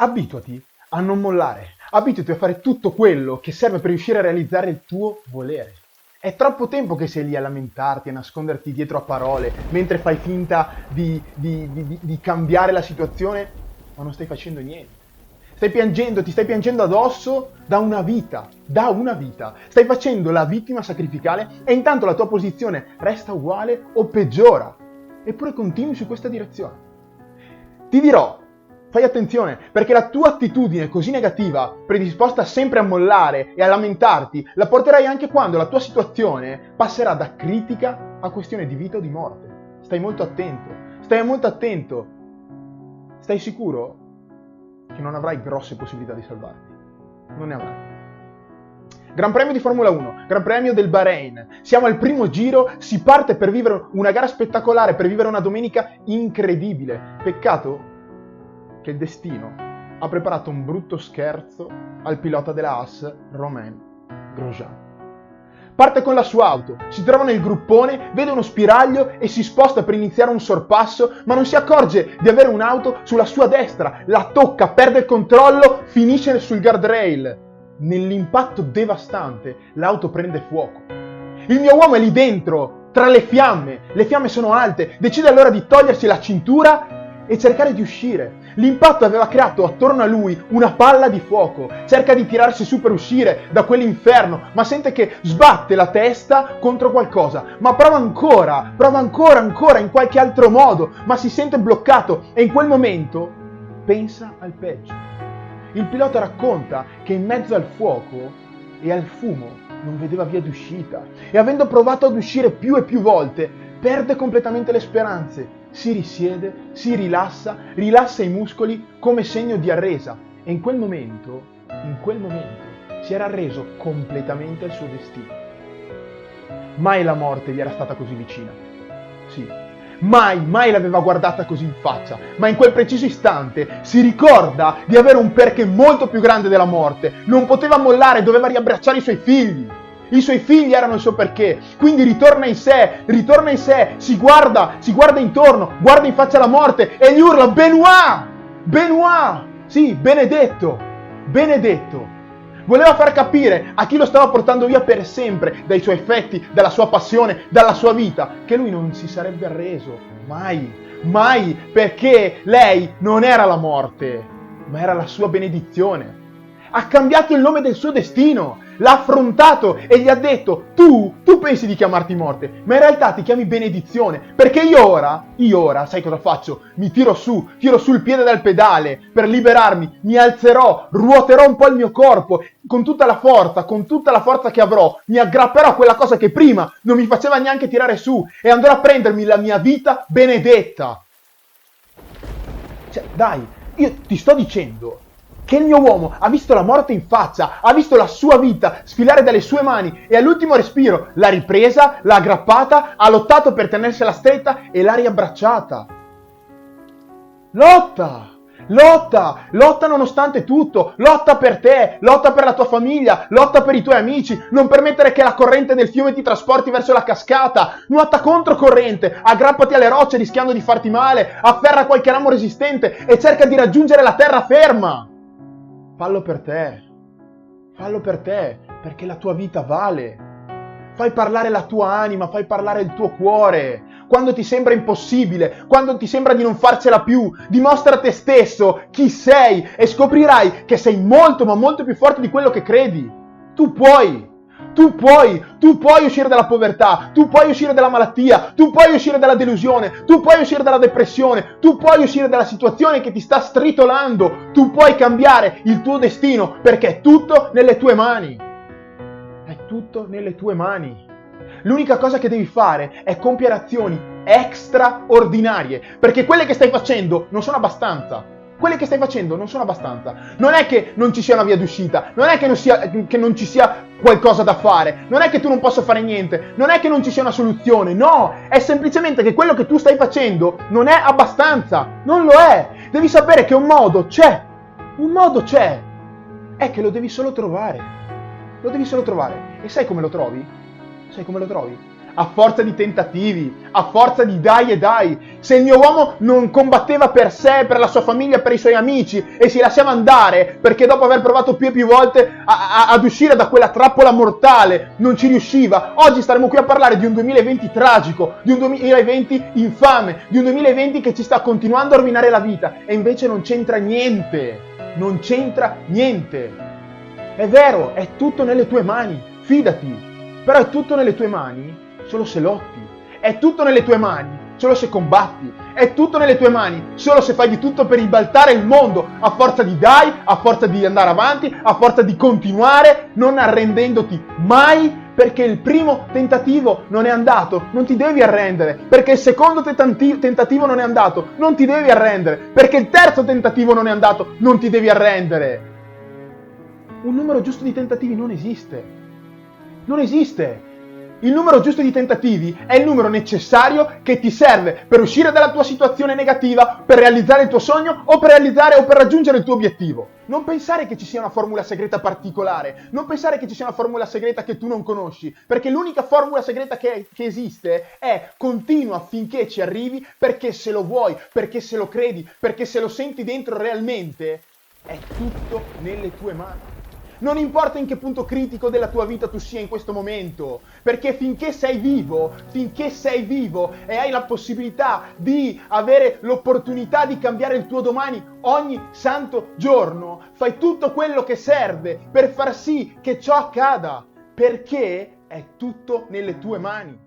Abituati a non mollare, abituati a fare tutto quello che serve per riuscire a realizzare il tuo volere. È troppo tempo che sei lì a lamentarti, a nasconderti dietro a parole, mentre fai finta di cambiare la situazione, ma non stai facendo niente. Stai piangendo, ti stai piangendo addosso da una vita. Stai facendo la vittima sacrificale e intanto la tua posizione resta uguale o peggiora. Eppure continui su questa direzione. Ti dirò, fai attenzione, perché la tua attitudine così negativa, predisposta sempre a mollare e a lamentarti, la porterai anche quando la tua situazione passerà da critica a questione di vita o di morte. Stai molto attento. Stai sicuro che non avrai grosse possibilità di salvarti? Non ne avrai. Gran Premio di Formula 1, Gran Premio del Bahrain. Siamo al primo giro, si parte per vivere una gara spettacolare, per vivere una domenica incredibile. Peccato che il destino ha preparato un brutto scherzo al pilota della Haas, Romain Grosjean. Parte con la sua auto, si trova nel gruppone, vede uno spiraglio e si sposta per iniziare un sorpasso, ma non si accorge di avere un'auto sulla sua destra, la tocca, perde il controllo, finisce sul guardrail. Nell'impatto devastante, l'auto prende fuoco. Il mio uomo è lì dentro, tra le fiamme sono alte, decide allora di togliersi la cintura e cercare di uscire. L'impatto aveva creato attorno a lui una palla di fuoco, cerca di tirarsi su per uscire da quell'inferno, ma sente che sbatte la testa contro qualcosa, ma prova ancora in qualche altro modo, ma si sente bloccato e in quel momento pensa al peggio. Il pilota racconta che in mezzo al fuoco e al fumo non vedeva via d'uscita e avendo provato ad uscire più e più volte perde completamente le speranze. Si risiede, si rilassa i muscoli come segno di arresa e in quel momento si era arreso completamente al suo destino. Mai la morte gli era stata così vicina. Sì, mai l'aveva guardata così in faccia, ma in quel preciso istante si ricorda di avere un perché molto più grande della morte. Non poteva mollare, doveva riabbracciare i suoi figli. I suoi figli erano il suo perché, quindi ritorna in sé, si guarda intorno, guarda in faccia la morte e gli urla Benoît! Sì, benedetto! Voleva far capire a chi lo stava portando via per sempre dai suoi effetti, dalla sua passione, dalla sua vita, che lui non si sarebbe arreso, mai, perché lei non era la morte, ma era la sua benedizione. Ha cambiato il nome del suo destino, l'ha affrontato e gli ha detto tu pensi di chiamarti morte, ma in realtà ti chiami benedizione, perché io ora, sai cosa faccio? Mi tiro su il piede dal pedale per liberarmi, mi alzerò, ruoterò un po' il mio corpo, con tutta la forza che avrò, mi aggrapperò a quella cosa che prima non mi faceva neanche tirare su e andrò a prendermi la mia vita benedetta. Cioè, dai, io ti sto dicendo che il mio uomo ha visto la morte in faccia, ha visto la sua vita sfilare dalle sue mani e all'ultimo respiro l'ha ripresa, l'ha aggrappata, ha lottato per tenersela stretta e l'ha riabbracciata. Lotta nonostante tutto, lotta per te, lotta per la tua famiglia, lotta per i tuoi amici, non permettere che la corrente del fiume ti trasporti verso la cascata, nuota controcorrente, aggrappati alle rocce rischiando di farti male, afferra qualche ramo resistente e cerca di raggiungere la terraferma. Fallo per te, perché la tua vita vale. Fai parlare la tua anima, fai parlare il tuo cuore. Quando ti sembra impossibile, quando ti sembra di non farcela più, dimostra a te stesso chi sei e scoprirai che sei molto ma molto più forte di quello che credi. Tu puoi uscire dalla povertà, tu puoi uscire dalla malattia, tu puoi uscire dalla delusione, tu puoi uscire dalla depressione, tu puoi uscire dalla situazione che ti sta stritolando, tu puoi cambiare il tuo destino perché è tutto nelle tue mani. È tutto nelle tue mani. L'unica cosa che devi fare è compiere azioni straordinarie, perché quelle che stai facendo non sono abbastanza. Non è che non ci sia una via d'uscita, non è che non ci sia qualcosa da fare, non è che tu non possa fare niente, non è che non ci sia una soluzione, no, è semplicemente che quello che tu stai facendo non è abbastanza, non lo è. Devi sapere che un modo c'è, è che lo devi solo trovare. E sai come lo trovi? a forza di tentativi, a forza di dai e dai. Se il mio uomo non combatteva per sé, per la sua famiglia, per i suoi amici e si lasciava andare perché dopo aver provato più e più volte ad uscire da quella trappola mortale non ci riusciva, oggi staremo qui a parlare di un 2020 tragico, di un 2020 infame, di un 2020 che ci sta continuando a rovinare la vita e invece non c'entra niente, non c'entra niente. È vero, è tutto nelle tue mani, fidati, però è tutto nelle tue mani solo se lotti, è tutto nelle tue mani solo se combatti, è tutto nelle tue mani solo se fai di tutto per ribaltare il mondo, a forza di dai, a forza di andare avanti, a forza di continuare, non arrendendoti mai, perché il primo tentativo non è andato, non ti devi arrendere, perché il secondo tentativo non è andato, non ti devi arrendere, perché il terzo tentativo non è andato, non ti devi arrendere. Un numero giusto di tentativi non esiste. Non esiste. Il numero giusto di tentativi è il numero necessario che ti serve per uscire dalla tua situazione negativa, per realizzare il tuo sogno o per realizzare o per raggiungere il tuo obiettivo. Non pensare che ci sia una formula segreta particolare, non pensare che ci sia una formula segreta che tu non conosci, perché l'unica formula segreta che esiste è continua finché ci arrivi, perché se lo vuoi, perché se lo credi, perché se lo senti dentro realmente, è tutto nelle tue mani. Non importa in che punto critico della tua vita tu sia in questo momento, perché finché sei vivo e hai la possibilità di avere l'opportunità di cambiare il tuo domani ogni santo giorno, fai tutto quello che serve per far sì che ciò accada, perché è tutto nelle tue mani.